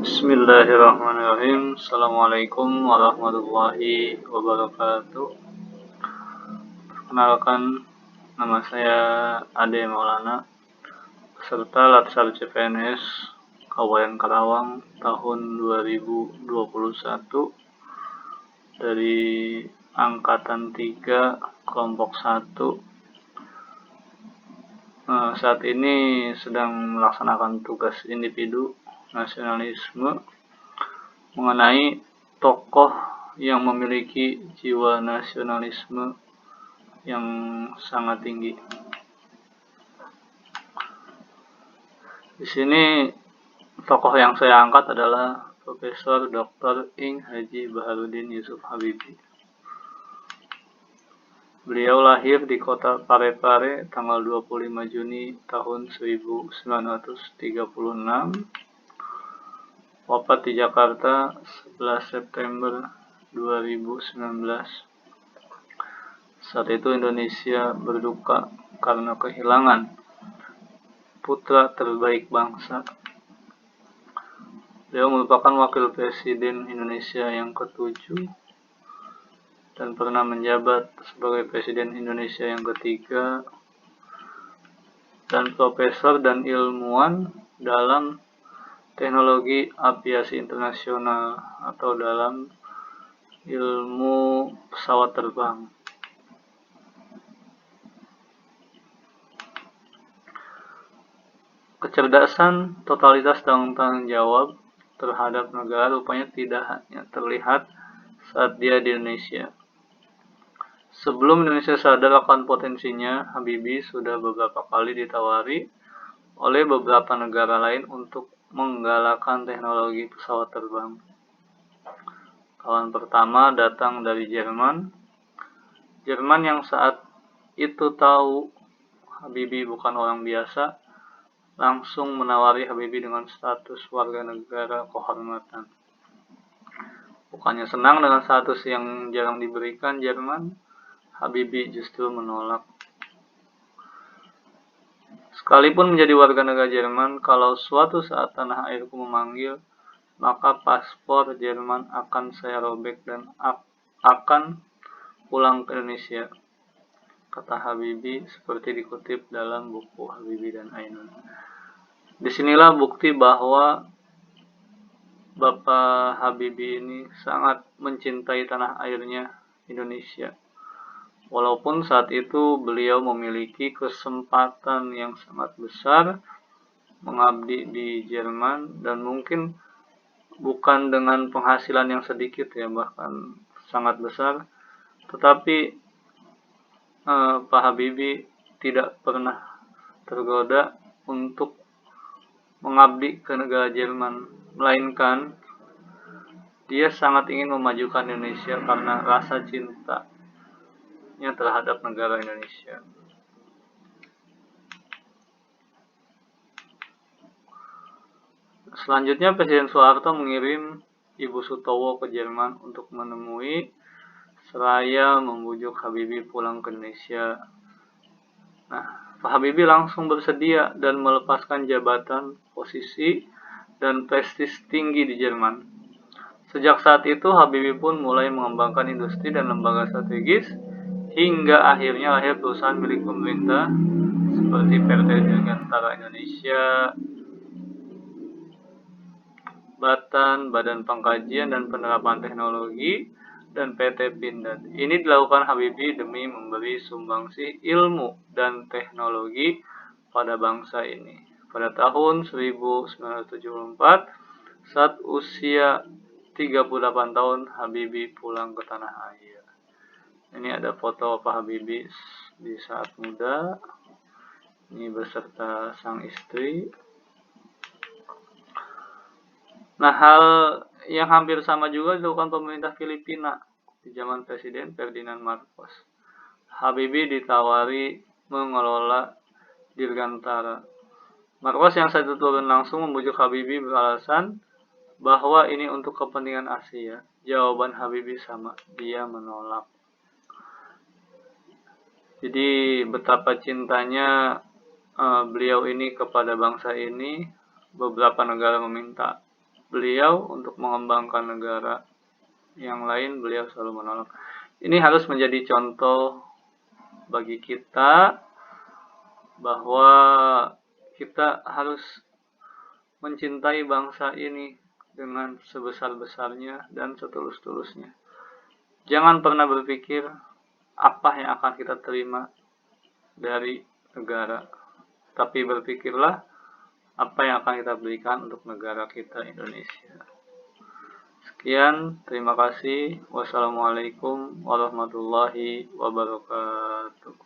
Bismillahirrahmanirrahim. Assalamualaikum warahmatullahi wabarakatuh. Perkenalkan, nama saya Ade Maulana, peserta Latsar CPNS Kabupaten Karawang tahun 2021 dari Angkatan 3 Kelompok 1. Saat ini sedang melaksanakan tugas individu nasionalisme mengenai tokoh yang memiliki jiwa nasionalisme yang sangat tinggi. Di sini tokoh yang saya angkat adalah Profesor Dr. Ing Haji Baharudin Yusuf Habibie. Beliau lahir di kota Parepare tanggal 25 Juni tahun 1936. Wafat di Jakarta 11 September 2019. Saat itu Indonesia berduka karena kehilangan putra terbaik bangsa. Beliau merupakan wakil presiden Indonesia yang ke-7 dan pernah menjabat sebagai presiden Indonesia yang ke-3 dan profesor dan ilmuwan dalam teknologi aviasi internasional atau dalam ilmu pesawat terbang. Kecerdasan, totalitas, dan tanggung jawab terhadap negara rupanya tidak hanya terlihat saat dia di Indonesia. Sebelum Indonesia sadar akan potensinya, Habibie sudah beberapa kali ditawari oleh beberapa negara lain untuk menggalakkan teknologi pesawat terbang. Kawan pertama datang dari Jerman. Jerman yang saat itu tahu Habibie bukan orang biasa, langsung menawari Habibie dengan status warga negara kehormatan. Bukannya senang dengan status yang jarang diberikan Jerman, Habibie justru menolak. Sekalipun menjadi warga negara Jerman, kalau suatu saat tanah airku memanggil, maka paspor Jerman akan saya robek dan akan pulang ke Indonesia, kata Habibie seperti dikutip dalam buku Habibie dan Ainun. Disinilah bukti bahwa Bapak Habibie ini sangat mencintai tanah airnya Indonesia. Walaupun saat itu beliau memiliki kesempatan yang sangat besar mengabdi di Jerman dan mungkin bukan dengan penghasilan yang sedikit ya, bahkan sangat besar, tetapi Pak Habibie tidak pernah tergoda untuk mengabdi ke negara Jerman, melainkan dia sangat ingin memajukan Indonesia karena rasa cintanya terhadap negara Indonesia. Selanjutnya Presiden Soeharto mengirim Ibu Sutowo ke Jerman untuk menemui seraya membujuk Habibie pulang ke Indonesia. Pak Habibie langsung bersedia dan melepaskan jabatan, posisi, dan prestis tinggi di Jerman. Sejak saat itu Habibie pun mulai mengembangkan industri dan lembaga strategis hingga akhirnya lahir perusahaan milik pemerintah seperti PT Dirgantara Indonesia, Batan, Badan Pengkajian dan Penerapan Teknologi, dan PT Pindad. Ini dilakukan Habibie demi memberi sumbangsih ilmu dan teknologi pada bangsa ini. Pada tahun 1974, saat usia 38 tahun, Habibie pulang ke tanah air. Ini ada foto Pak Habibie di saat muda. Ini beserta sang istri. Nah, hal yang hampir sama juga dilakukan pemerintah Filipina di zaman Presiden Ferdinand Marcos. Habibie ditawari mengelola Dirgantara. Marcos yang saat itu turun langsung membujuk Habibie beralasan bahwa ini untuk kepentingan Asia. Jawaban Habibie sama, dia menolak. Jadi betapa cintanya beliau ini kepada bangsa ini, beberapa negara meminta beliau untuk mengembangkan negara yang lain, beliau selalu menolak. Ini harus menjadi contoh bagi kita bahwa kita harus mencintai bangsa ini dengan sebesar-besarnya dan setulus-tulusnya. Jangan pernah berpikir apa yang akan kita terima dari negara, tapi berpikirlah apa yang akan kita berikan untuk negara kita Indonesia. Sekian, terima kasih. Wassalamualaikum warahmatullahi wabarakatuh.